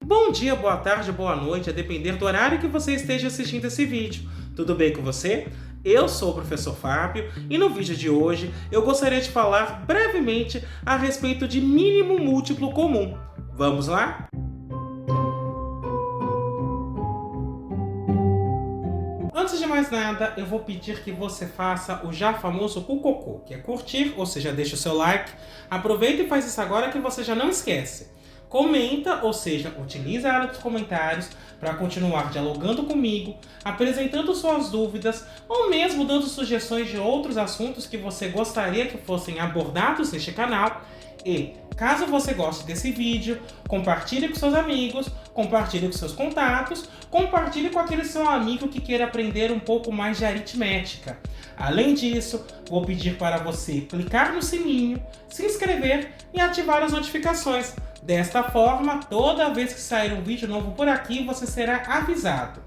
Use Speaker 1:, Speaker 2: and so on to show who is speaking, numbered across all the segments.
Speaker 1: Bom dia, boa tarde, boa noite, a depender do horário que você esteja assistindo esse vídeo. Tudo bem com você? Eu sou o professor Fábio e no vídeo de hoje eu gostaria de falar brevemente a respeito de mínimo múltiplo comum. Vamos lá? Antes de mais nada, eu vou pedir que você faça o já famoso cucocô, que é curtir, ou seja, deixa o seu like. Aproveita e faz isso agora que você já não esquece. Comenta, ou seja, utilize a área dos comentários para continuar dialogando comigo, apresentando suas dúvidas ou mesmo dando sugestões de outros assuntos que você gostaria que fossem abordados neste canal. E, caso você goste desse vídeo, compartilhe com seus amigos, compartilhe com seus contatos, compartilhe com aquele seu amigo que queira aprender um pouco mais de aritmética. Além disso, vou pedir para você clicar no sininho, se inscrever e ativar as notificações. Desta forma, toda vez que sair um vídeo novo por aqui, você será avisado.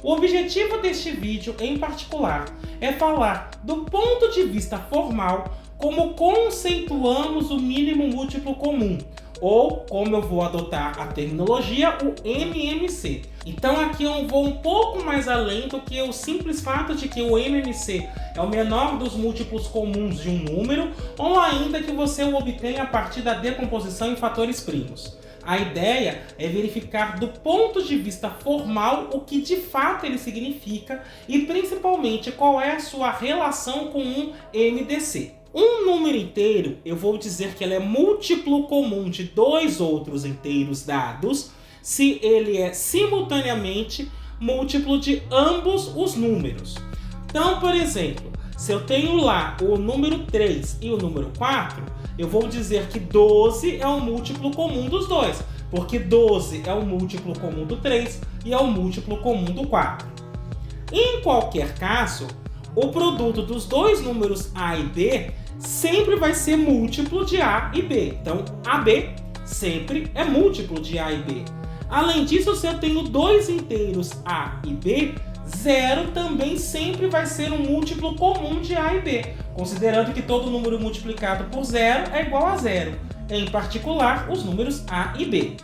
Speaker 1: O objetivo deste vídeo, em particular, é falar do ponto de vista formal como conceituamos o mínimo múltiplo comum, ou como eu vou adotar a terminologia, o MMC. Então aqui eu vou um pouco mais além do que o simples fato de que o MMC é o menor dos múltiplos comuns de um número, ou ainda que você o obtenha a partir da decomposição em fatores primos. A ideia é verificar do ponto de vista formal o que de fato ele significa e principalmente qual é a sua relação com um MDC. Um número inteiro, eu vou dizer que ele é múltiplo comum de dois outros inteiros dados se ele é simultaneamente múltiplo de ambos os números. Então, por exemplo, se eu tenho lá o número 3 e o número 4, eu vou dizer que 12 é o múltiplo comum dos dois, porque 12 é o múltiplo comum do 3 e é o múltiplo comum do 4. Em qualquer caso, o produto dos dois números A e B sempre vai ser múltiplo de A e B. Então, AB sempre é múltiplo de A e B. Além disso, se eu tenho dois inteiros A e B, 0 também sempre vai ser um múltiplo comum de A e B, considerando que todo número multiplicado por 0 é igual a 0, em particular os números A e B.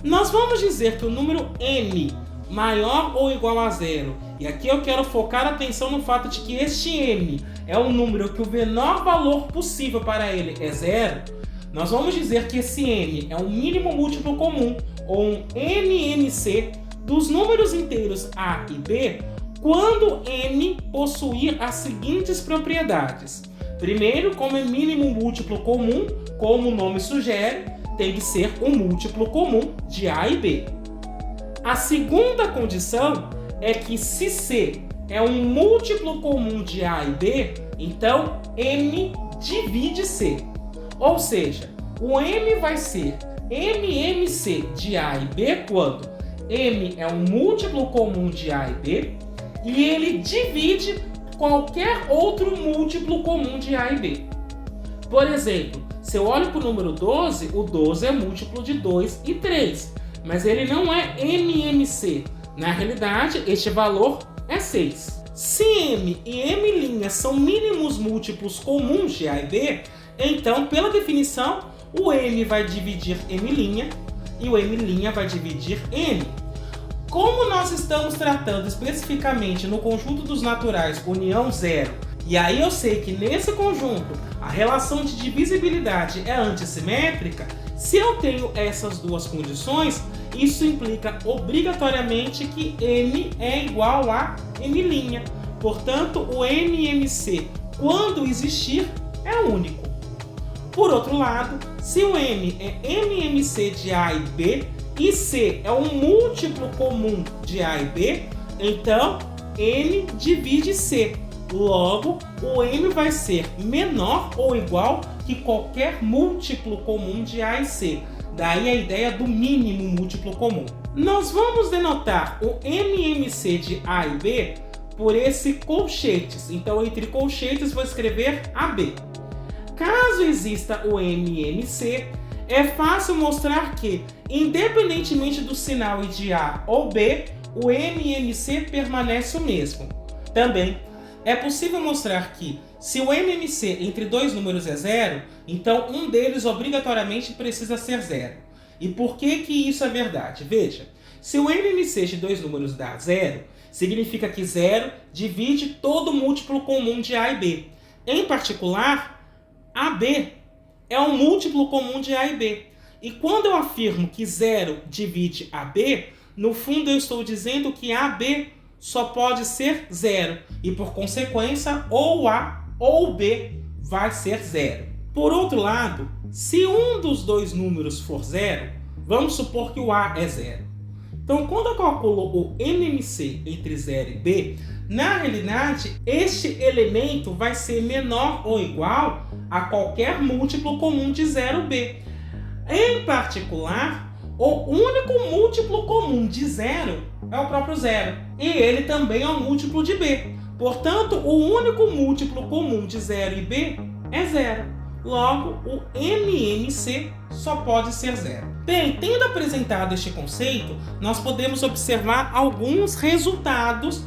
Speaker 1: Nós vamos dizer que o número M maior ou igual a 0, e aqui eu quero focar a atenção no fato de que este M é um número que o menor valor possível para ele é 0, nós vamos dizer que esse M é um mínimo múltiplo comum, ou um MMC, dos números inteiros A e B, quando M possuir as seguintes propriedades. Primeiro, como é mínimo múltiplo comum, como o nome sugere, tem que ser um múltiplo comum de A e B. A segunda condição é que se C é um múltiplo comum de A e B, então M divide C. Ou seja, o M vai ser MMC de A e B quando M é um múltiplo comum de A e B e ele divide qualquer outro múltiplo comum de A e B. Por exemplo, se eu olho para o número 12, o 12 é múltiplo de 2 e 3, mas ele não é MMC. Na realidade, este valor é 6. Se M e M' são mínimos múltiplos comuns de A e B, então, pela definição, o M vai dividir M' e o M' vai dividir M. Como nós estamos tratando especificamente no conjunto dos naturais união 0, e aí eu sei que nesse conjunto a relação de divisibilidade é antissimétrica, se eu tenho essas duas condições, isso implica obrigatoriamente que M é igual a M'. Portanto, o MMC, quando existir, é único. Por outro lado, se o M é MMC de A e B e C é um múltiplo comum de A e B, então M divide C. Logo, o M vai ser menor ou igual que qualquer múltiplo comum de A e C. Daí a ideia do mínimo múltiplo comum. Nós vamos denotar o MMC de A e B por esse colchetes. Então, entre colchetes, vou escrever AB. Caso exista o MMC, é fácil mostrar que, independentemente do sinal de A ou B, o MMC permanece o mesmo. Também é possível mostrar que, se o MMC entre dois números é 0, então um deles obrigatoriamente precisa ser 0. E por que isso é verdade? Veja, se o MMC de dois números dá 0, significa que 0 divide todo múltiplo comum de A e B. Em particular, AB é um múltiplo comum de A e B. E quando eu afirmo que 0 divide AB, no fundo eu estou dizendo que AB só pode ser 0. E por consequência, ou A ou B vai ser 0. Por outro lado, se um dos dois números for 0, vamos supor que o A é 0. Então, quando eu calculo o MMC entre 0 e B, na realidade, este elemento vai ser menor ou igual a qualquer múltiplo comum de 0B. Em particular, o único múltiplo comum de 0 é o próprio 0. E ele também é um múltiplo de B. Portanto, o único múltiplo comum de 0 e B é 0. Logo, o MMC só pode ser 0. Bem, tendo apresentado este conceito, nós podemos observar alguns resultados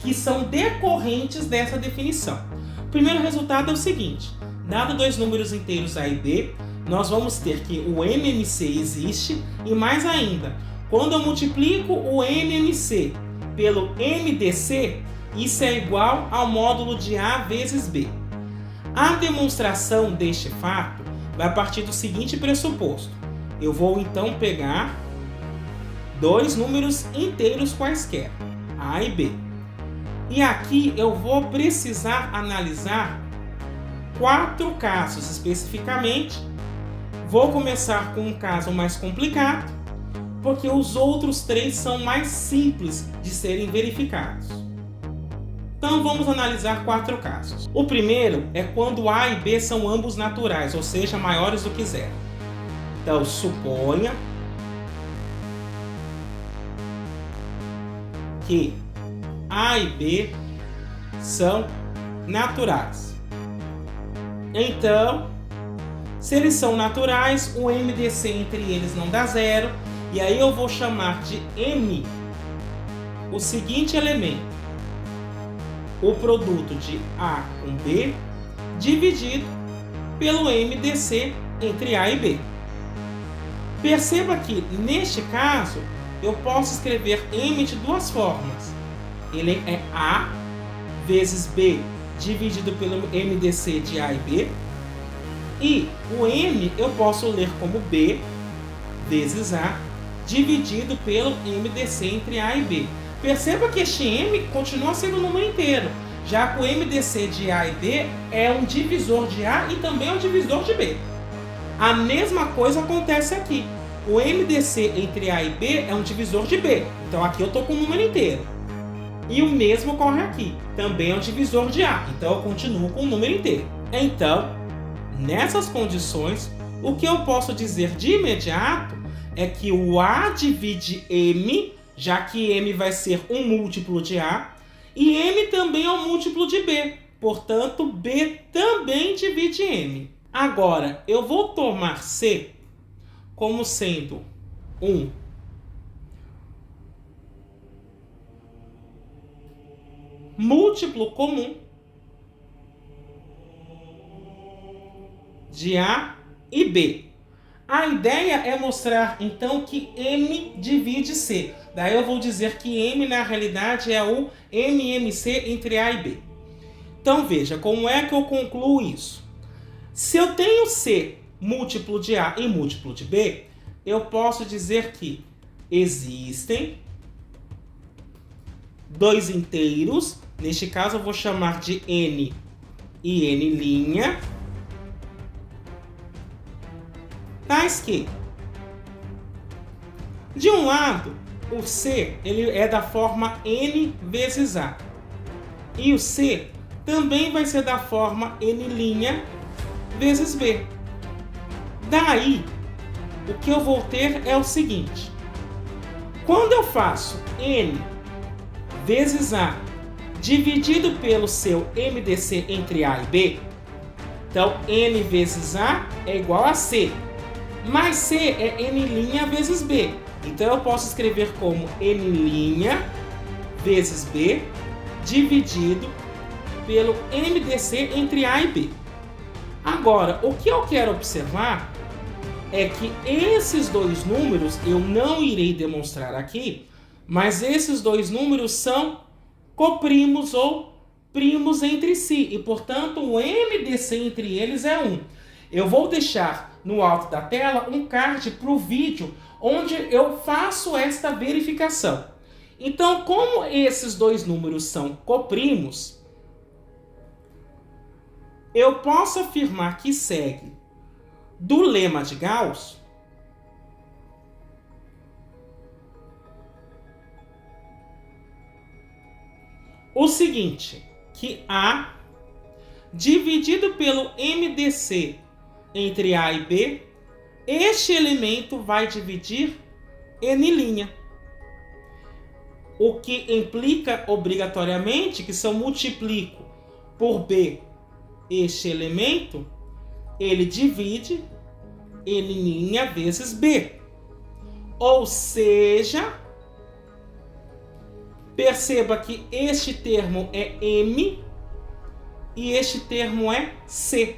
Speaker 1: que são decorrentes dessa definição. O primeiro resultado é o seguinte: dado dois números inteiros A e B, nós vamos ter que o MMC existe e, mais ainda, quando eu multiplico o MMC pelo MDC, isso é igual ao módulo de A vezes B. A demonstração deste fato vai partir do seguinte pressuposto. Eu vou então pegar dois números inteiros quaisquer, A e B. E aqui eu vou precisar analisar 4 casos especificamente. Vou começar com um caso mais complicado, porque os outros 3 são mais simples de serem verificados. Então vamos analisar 4 casos. O primeiro é quando A e B são ambos naturais, ou seja, maiores do que 0. Então suponha que A e B são naturais. Então, se eles são naturais, o MDC entre eles não dá 0, e aí eu vou chamar de M o seguinte elemento: o produto de A com B dividido pelo MDC entre A e B. Perceba que, neste caso, eu posso escrever M de duas formas. Ele é A vezes B dividido pelo MDC de A e B. E o M eu posso ler como B vezes A dividido pelo MDC entre A e B. Perceba que este M continua sendo um número inteiro, já que o MDC de A e B é um divisor de A e também é um divisor de B. A mesma coisa acontece aqui. O MDC entre A e B é um divisor de B. Então aqui eu estou com um número inteiro. E o mesmo ocorre aqui. Também é um divisor de A. Então eu continuo com um número inteiro. Então, nessas condições, o que eu posso dizer de imediato é que o A divide M, já que M vai ser um múltiplo de A, e M também é um múltiplo de B. Portanto, B também divide M. Agora, eu vou tomar C como sendo um múltiplo comum de A e B. A ideia é mostrar, então, que M divide C. Daí eu vou dizer que M, na realidade, é o MMC entre A e B. Então, veja, como é que eu concluo isso? Se eu tenho C múltiplo de A e múltiplo de B, eu posso dizer que existem dois inteiros. Neste caso, eu vou chamar de N e N', tais que, de um lado, o C ele é da forma N vezes A. E o C também vai ser da forma N' vezes B. Daí, o que eu vou ter é o seguinte. Quando eu faço N vezes A dividido pelo seu MDC entre A e B, então N vezes A é igual a C. Mas C é N' vezes B. Então eu posso escrever como N' vezes B dividido pelo MDC entre A e B. Agora, o que eu quero observar é que esses dois números eu não irei demonstrar aqui, mas esses dois números são coprimos ou primos entre si, e portanto o MDC entre eles é 1. Eu vou deixar no alto da tela um card para o vídeo onde eu faço esta verificação. Então, como esses dois números são coprimos, eu posso afirmar que segue do lema de Gauss o seguinte, que A dividido pelo MDC entre A e B, este elemento vai dividir N', o que implica obrigatoriamente que se eu multiplico por B este elemento, ele divide N' vezes B. Ou seja, perceba que este termo é M e este termo é C.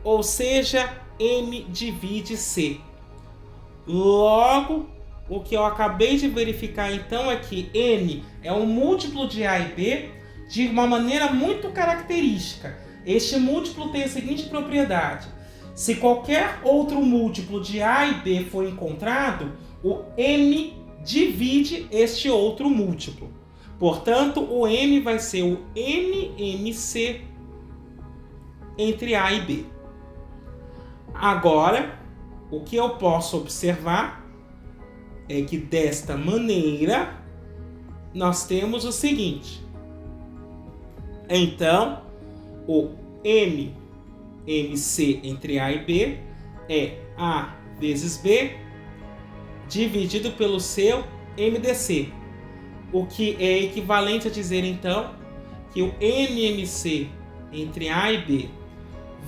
Speaker 1: Ou seja, M divide C. Logo, o que eu acabei de verificar então é que N é um múltiplo de A e B de uma maneira muito característica. Este múltiplo tem a seguinte propriedade: se qualquer outro múltiplo de A e B for encontrado, o M divide este outro múltiplo. Portanto, o M vai ser o NMC entre A e B. Agora, o que eu posso observar é que desta maneira nós temos o seguinte. Então, o MMC entre A e B é A vezes B dividido pelo seu MDC, o que é equivalente a dizer então que o MMC entre A e B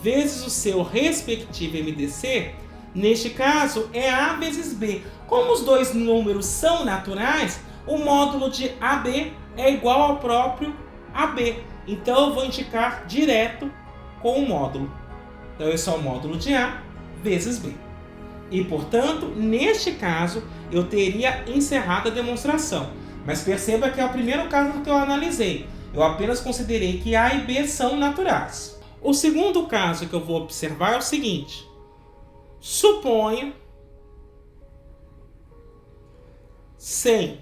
Speaker 1: vezes o seu respectivo MDC, neste caso é A vezes B. Como os dois números são naturais, o módulo de AB é igual ao próprio AB. Então eu vou indicar direto com o módulo. Então esse é o módulo de A vezes B. E portanto, neste caso, eu teria encerrado a demonstração. Mas perceba que é o primeiro caso que eu analisei. Eu apenas considerei que A e B são naturais. O segundo caso que eu vou observar é o seguinte. Suponha, sem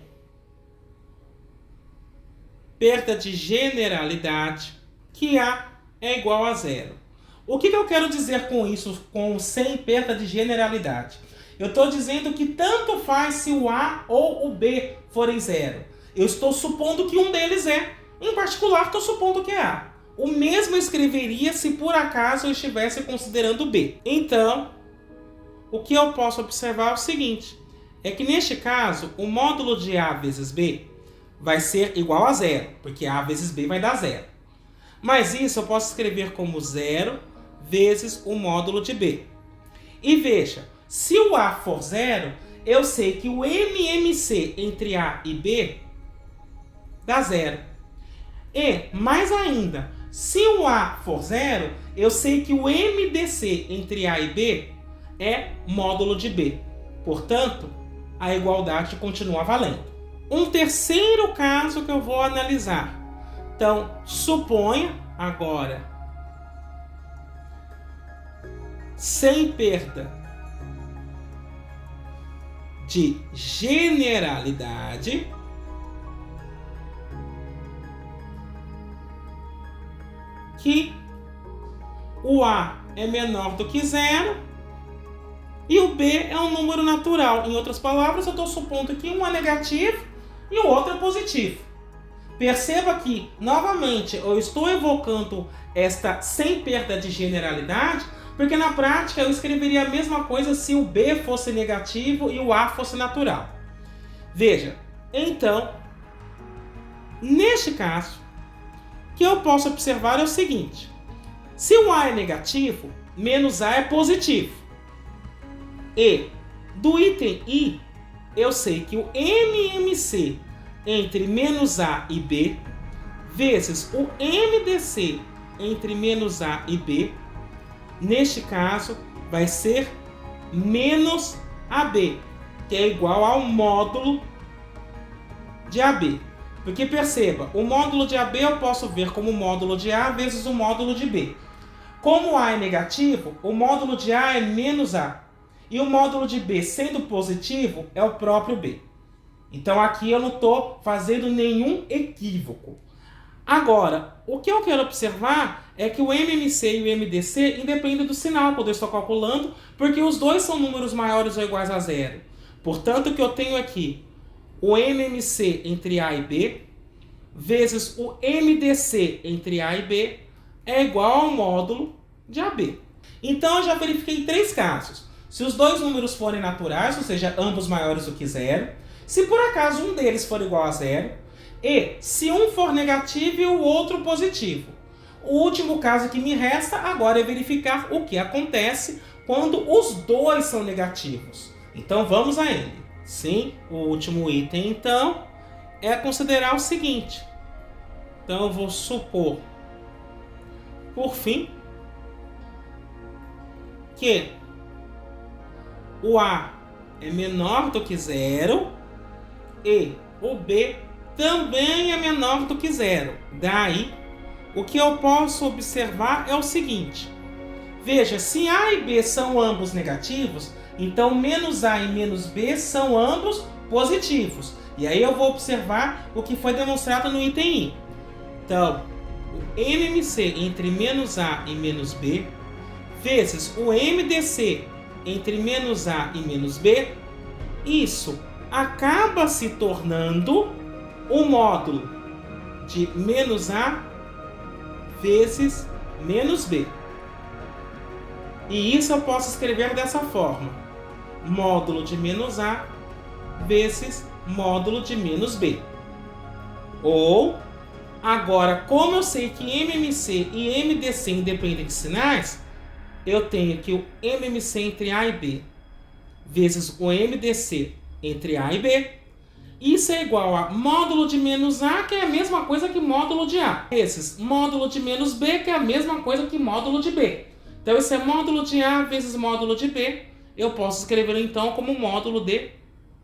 Speaker 1: perda de generalidade, que A é igual a zero. O que eu quero dizer com isso, com sem perda de generalidade? Eu estou dizendo que tanto faz se o A ou o B forem zero. Eu estou supondo que um deles é. Em particular, estou supondo que é A. O mesmo eu escreveria se por acaso eu estivesse considerando B. Então, o que eu posso observar é o seguinte. É que neste caso, o módulo de A vezes B vai ser igual a zero, porque A vezes B vai dar zero. Mas isso eu posso escrever como zero vezes o módulo de B. E veja, se o A for zero, eu sei que o MMC entre A e B dá zero. E, mais ainda, se o A for zero, eu sei que o MDC entre A e B é módulo de B. Portanto, a igualdade continua valendo. Um terceiro caso que eu vou analisar. Então, suponha agora, sem perda de generalidade, que o A é menor do que zero e o B é um número natural. Em outras palavras, eu estou supondo que um é negativo e o outro é positivo. Perceba que, novamente, eu estou evocando esta sem perda de generalidade, porque na prática eu escreveria a mesma coisa se o B fosse negativo e o A fosse natural. Veja, então, neste caso, o que eu posso observar é o seguinte. Se o A é negativo, menos A é positivo. E do item I, eu sei que o MMC entre menos A e B vezes o MDC entre menos A e B, neste caso, vai ser menos AB, que é igual ao módulo de AB. Porque perceba, o módulo de AB eu posso ver como o módulo de A vezes o módulo de B. Como A é negativo, o módulo de A é menos A. E o módulo de B, sendo positivo, é o próprio B. Então aqui eu não estou fazendo nenhum equívoco. Agora, o que eu quero observar é que o MMC e o MDC independem do sinal quando eu estou calculando, porque os dois são números maiores ou iguais a zero. Portanto, o que eu tenho aqui, o MMC entre A e B, vezes o MDC entre A e B, é igual ao módulo de AB. Então, eu já verifiquei 3 casos. Se os dois números forem naturais, ou seja, ambos maiores do que zero, se por acaso um deles for igual a zero, e se um for negativo e o outro positivo. O último caso que me resta agora é verificar o que acontece quando os dois são negativos. Então vamos a ele. Sim, o último item então é considerar o seguinte. Então eu vou supor, por fim, que o A é menor do que zero e o B também é menor do que zero. Daí, o que eu posso observar é o seguinte. Veja, se A e B são ambos negativos, então menos A e menos B são ambos positivos. E aí eu vou observar o que foi demonstrado no item I. Então, o MMC entre menos A e menos B, vezes o MDC entre menos A e menos B, isso acaba se tornando o módulo de menos A vezes menos B. E isso eu posso escrever dessa forma. Módulo de menos A vezes módulo de menos B. Ou, agora, como eu sei que MMC e MDC independem de sinais, eu tenho aqui o MMC entre A e B vezes o MDC entre A e B. Isso é igual a módulo de menos A, que é a mesma coisa que módulo de A. Vezes módulo de menos B, que é a mesma coisa que módulo de B. Então, esse é módulo de A vezes módulo de B. Eu posso escrever então como módulo de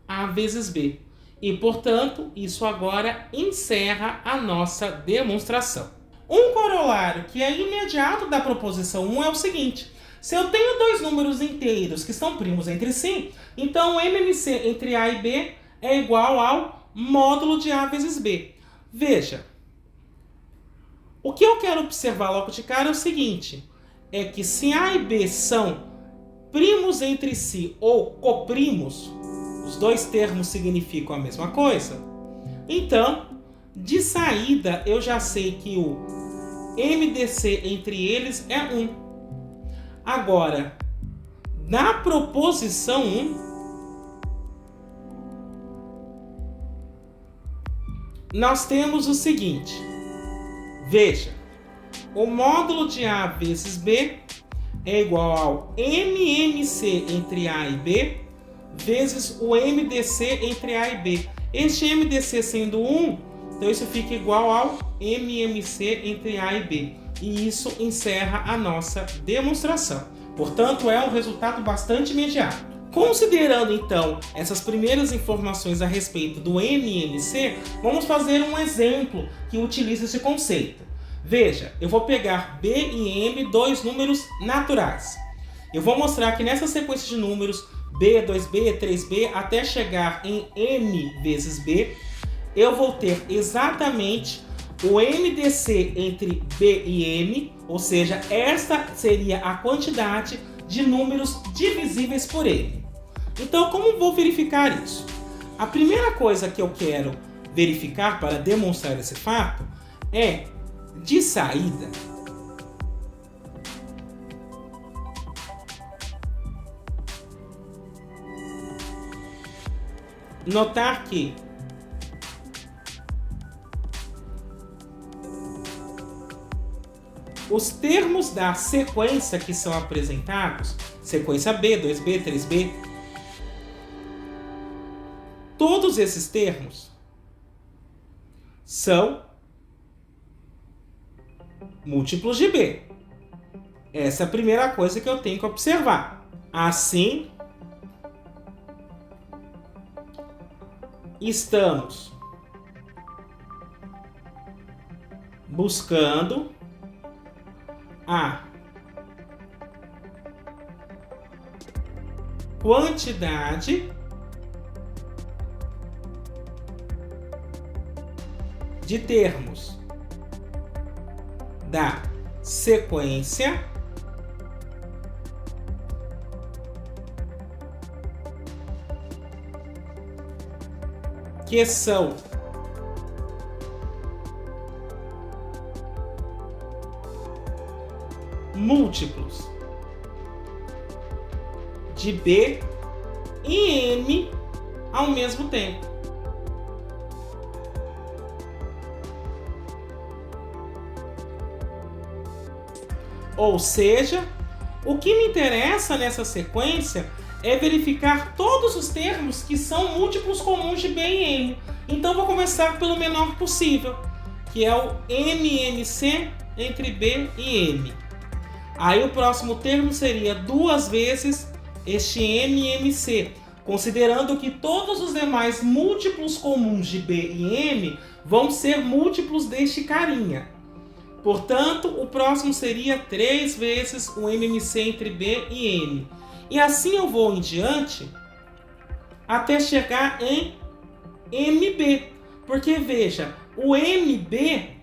Speaker 1: A vezes B. E, portanto, isso agora encerra a nossa demonstração. Um corolário que é imediato da proposição 1 é o seguinte. Se eu tenho dois números inteiros que são primos entre si, então o MMC entre A e B é igual ao módulo de A vezes B. Veja, o que eu quero observar logo de cara é o seguinte, é que se A e B são primos entre si ou coprimos, os dois termos significam a mesma coisa, então, de saída, eu já sei que o MDC entre eles é 1. Agora, na proposição 1, nós temos o seguinte. Veja, o módulo de A vezes B é igual ao MMC entre A e B vezes o MDC entre A e B. Este MDC sendo 1, então isso fica igual ao MMC entre A e B. E isso encerra a nossa demonstração. Portanto, é um resultado bastante imediato. Considerando, então, essas primeiras informações a respeito do MMC, vamos fazer um exemplo que utiliza esse conceito. Veja, eu vou pegar B e M, dois números naturais. Eu vou mostrar que nessa sequência de números, B, 2B, 3B, até chegar em M vezes B, eu vou ter exatamente o MDC entre B e M, ou seja, esta seria a quantidade de números divisíveis por M. Então, como vou verificar isso? A primeira coisa que eu quero verificar para demonstrar esse fato é, de saída, notar que os termos da sequência que são apresentados, sequência B, 2B, 3B, todos esses termos são múltiplos de B. Essa é a primeira coisa que eu tenho que observar. Assim estamos buscando a quantidade de termos da sequência que são múltiplos de B e M ao mesmo tempo. Ou seja, o que me interessa nessa sequência é verificar todos os termos que são múltiplos comuns de B e M. Então vou começar pelo menor possível, que é o MMC entre B e M. Aí o próximo termo seria duas vezes este MMC, considerando que todos os demais múltiplos comuns de B e M vão ser múltiplos deste carinha. Portanto, o próximo seria 3 vezes o MMC entre B e M. E assim eu vou em diante até chegar em MB. Porque veja, o MB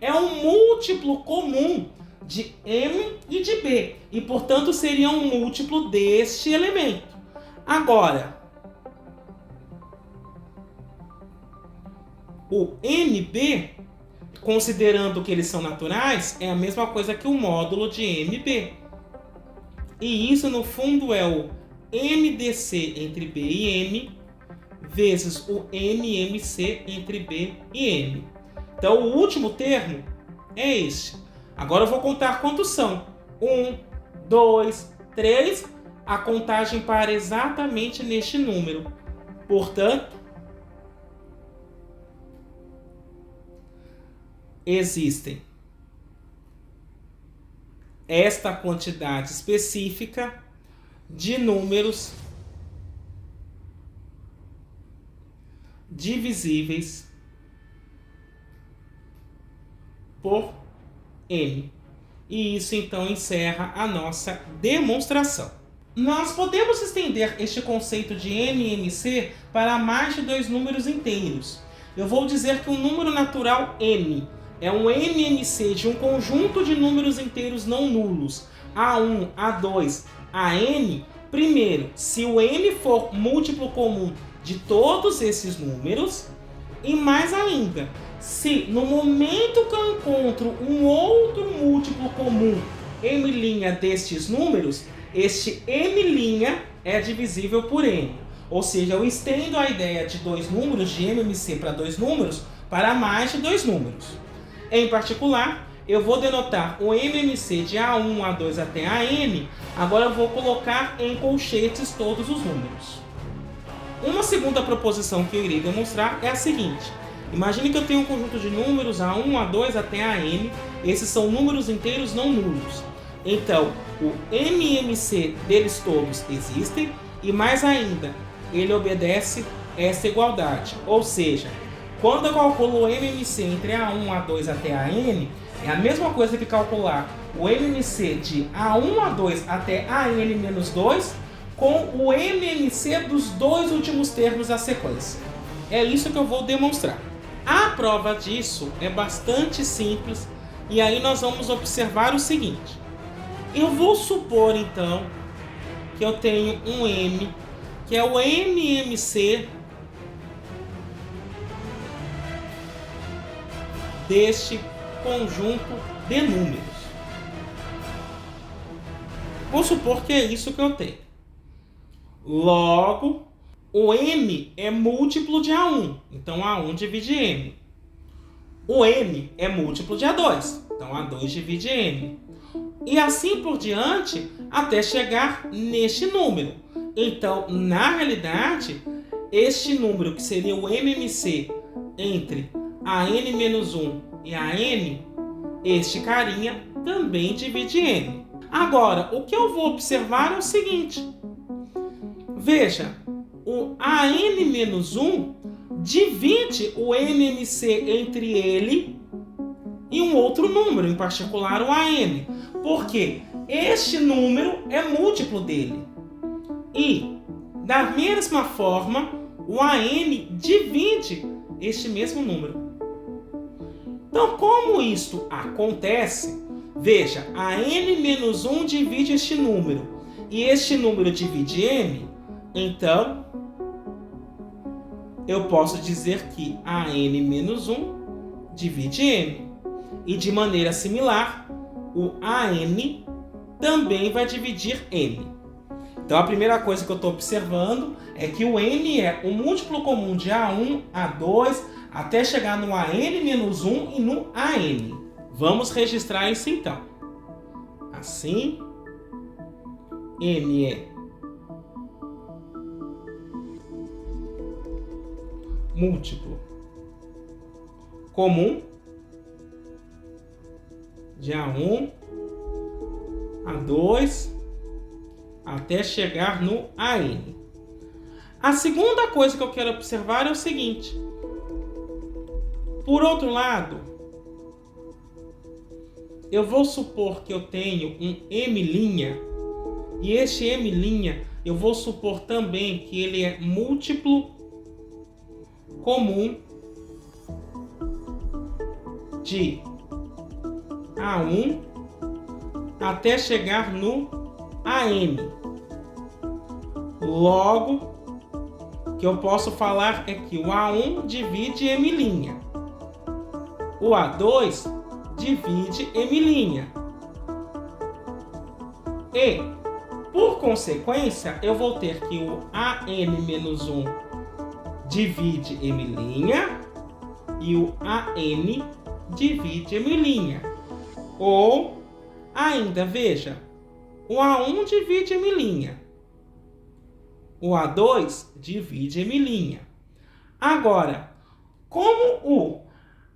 Speaker 1: é um múltiplo comum de M e de B. E portanto seria um múltiplo deste elemento. Agora, o MB, considerando que eles são naturais, é a mesma coisa que o módulo de MB. E isso, no fundo, é o MDC entre B e M vezes o MMC entre B e M. Então, o último termo é este. Agora eu vou contar quantos são. 1, 2, 3. A contagem para exatamente neste número. Portanto, existem esta quantidade específica de números divisíveis por N. E isso então encerra a nossa demonstração. Nós podemos estender este conceito de MMC para mais de dois números inteiros. Eu vou dizer que um número natural N é um MMC de um conjunto de números inteiros não nulos, A1, A2, AN. Primeiro, se o N for múltiplo comum de todos esses números, e mais ainda, se no momento que eu encontro um outro múltiplo comum M' destes números, este M' é divisível por N. Ou seja, eu estendo a ideia de dois números, de MMC para dois números, para mais de dois números. Em particular, eu vou denotar o MMC de A1, A2 até AN, agora eu vou colocar em colchetes todos os números. Uma segunda proposição que eu irei demonstrar é a seguinte. Imagine que eu tenho um conjunto de números A1, A2 até AN, esses são números inteiros não nulos. Então, o MMC deles todos existem, e mais ainda, ele obedece essa igualdade, ou seja, quando eu calculo o MMC entre A1, A2 até AN, é a mesma coisa que calcular o MMC de A1, A2 até AN-2 com o MMC dos dois últimos termos da sequência. É isso que eu vou demonstrar. A prova disso é bastante simples e aí nós vamos observar o seguinte. Eu vou supor então que eu tenho um M, que é o MMC deste conjunto de números. Vou supor que é isso que eu tenho. Logo, o M é múltiplo de A1, então A1 divide M. O M é múltiplo de A2, então A2 divide M. E assim por diante, até chegar neste número. Então, na realidade, este número, que seria o MMC entre AN-1 e AN, este carinha também divide N. Agora, o que eu vou observar é o seguinte. Veja, o AN-1 divide o MMC entre ele e um outro número, em particular o AN, porque este número é múltiplo dele. E, da mesma forma, o AN divide este mesmo número. Então, como isto acontece, veja, AN-1 divide este número e este número divide M, então eu posso dizer que AN-1 divide M. E de maneira similar, o AN também vai dividir M. Então a primeira coisa que eu estou observando é que o M é o múltiplo comum de A1, A2, até chegar no AN-1 e no AN. Vamos registrar isso então. Assim, M é múltiplo comum de A1, A2, até chegar no AN. A segunda coisa que eu quero observar é o seguinte. Por outro lado, eu vou supor que eu tenho um M', e este M' eu vou supor também que ele é múltiplo comum de A1 até chegar no AN. Logo, o que eu posso falar é que o A1 divide M', o A2 divide M'. E, por consequência, eu vou ter que o AN-1 divide M' e o AN divide M'. Ou, ainda, veja, o A1 divide M', o A2 divide M'. Agora, como o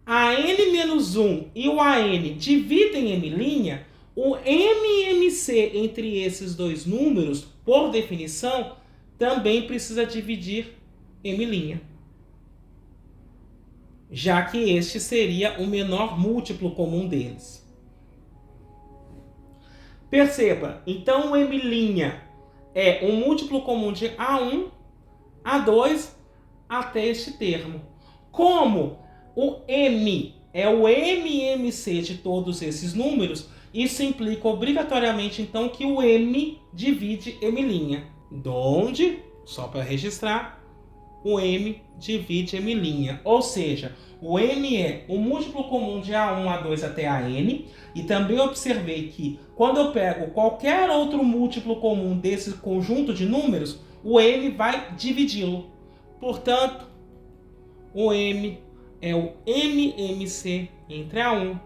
Speaker 1: AN-1 e o AN dividem M', o MMC entre esses dois números, por definição, também precisa dividir M', já que este seria o menor múltiplo comum deles. Perceba, então o M' é um múltiplo comum de A1, A2, até este termo. Como o M é o MMC de todos esses números, isso implica obrigatoriamente, então, que o M divide M'. Donde, só para registrar, o M divide M'. Ou seja, o M é o múltiplo comum de A1, A2 até AN. E também observei que, quando eu pego qualquer outro múltiplo comum desse conjunto de números, o M vai dividi-lo. Portanto, o M é o MMC entre A1,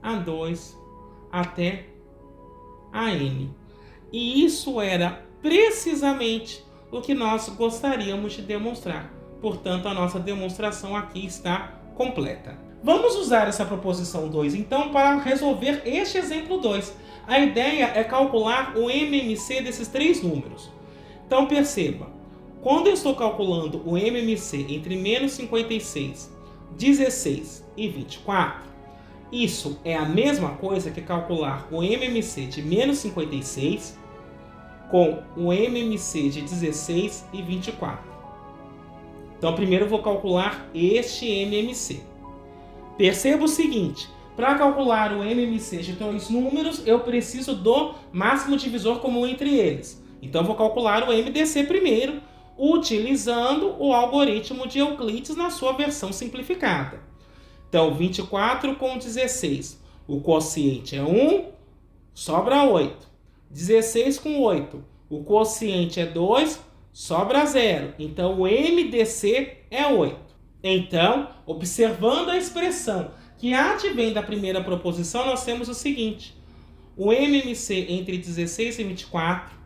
Speaker 1: A2 até AN. E isso era precisamente o que nós gostaríamos de demonstrar. Portanto, a nossa demonstração aqui está completa. Vamos usar essa proposição 2, então, para resolver este exemplo 2. A ideia é calcular o MMC desses três números. Então, perceba, quando eu estou calculando o MMC entre menos 56, 16 e 24, isso é a mesma coisa que calcular o MMC de menos 56 com o MMC de 16 e 24. Então, primeiro eu vou calcular este MMC. Perceba o seguinte, para calcular o MMC de dois números, eu preciso do máximo divisor comum entre eles. Então, eu vou calcular o MDC primeiro, utilizando o algoritmo de Euclides na sua versão simplificada. Então, 24 com 16, o quociente é 1, sobra 8. 16 com 8, o quociente é 2, sobra 0. Então, o MDC é 8. Então, observando a expressão que advém da primeira proposição, nós temos o seguinte. O MMC entre 16 e 24,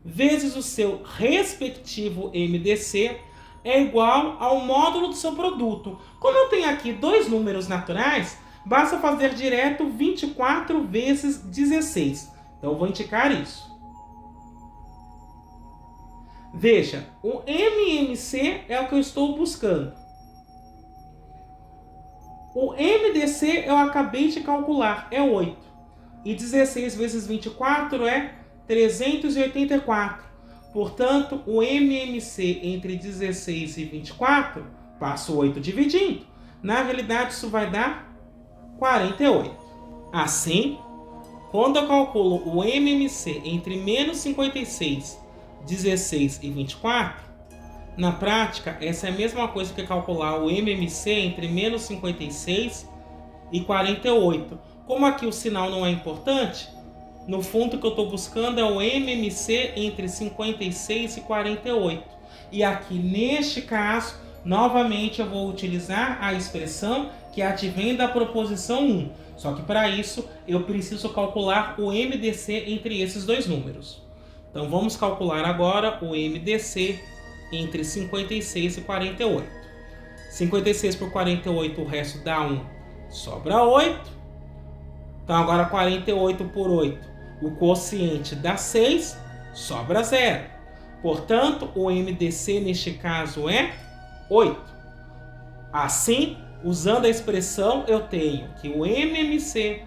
Speaker 1: vezes o seu respectivo MDC, é igual ao módulo do seu produto. Como eu tenho aqui dois números naturais, basta fazer direto 24 vezes 16. Então, eu vou indicar isso. Veja, o MMC é o que eu estou buscando. O MDC eu acabei de calcular, é 8. E 16 vezes 24 é 384. Portanto, o MMC entre 16 e 24, passo 8 dividindo. Na realidade, isso vai dar 48. Assim, quando eu calculo o MMC entre menos 56, 16 e 24, na prática, essa é a mesma coisa que calcular o MMC entre menos 56 e 48. Como aqui o sinal não é importante, no fundo o que eu estou buscando é o MMC entre 56 e 48. E aqui neste caso, novamente eu vou utilizar a expressão que advém da proposição 1. Só que para isso eu preciso calcular o MDC entre esses dois números. Então vamos calcular agora o MDC entre 56 e 48. 56 por 48, o resto dá 1, sobra 8. Então agora 48 por 8, o quociente dá 6, sobra 0. Portanto, o MDC neste caso é 8. Assim, usando a expressão, eu tenho que o MMC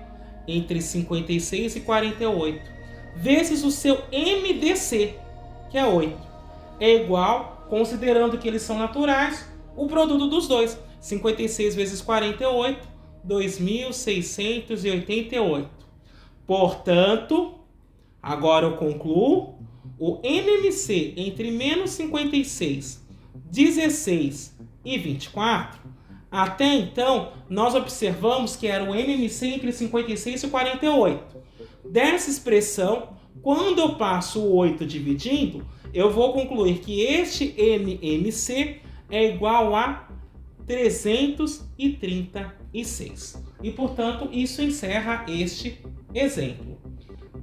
Speaker 1: entre 56 e 48 vezes o seu MDC, que é 8, é igual, considerando que eles são naturais, o produto dos dois. 56 vezes 48, 2.688. Portanto, agora eu concluo, o MMC entre menos 56, 16 e 24, até então, nós observamos que era o MMC entre 56 e 48. Dessa expressão, quando eu passo o 8 dividindo, eu vou concluir que este MMC é igual a 336. E, portanto, isso encerra este exemplo.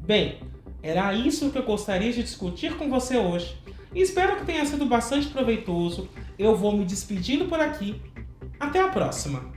Speaker 1: Bem, era isso que eu gostaria de discutir com você hoje. Espero que tenha sido bastante proveitoso. Eu vou me despedindo por aqui. Até a próxima!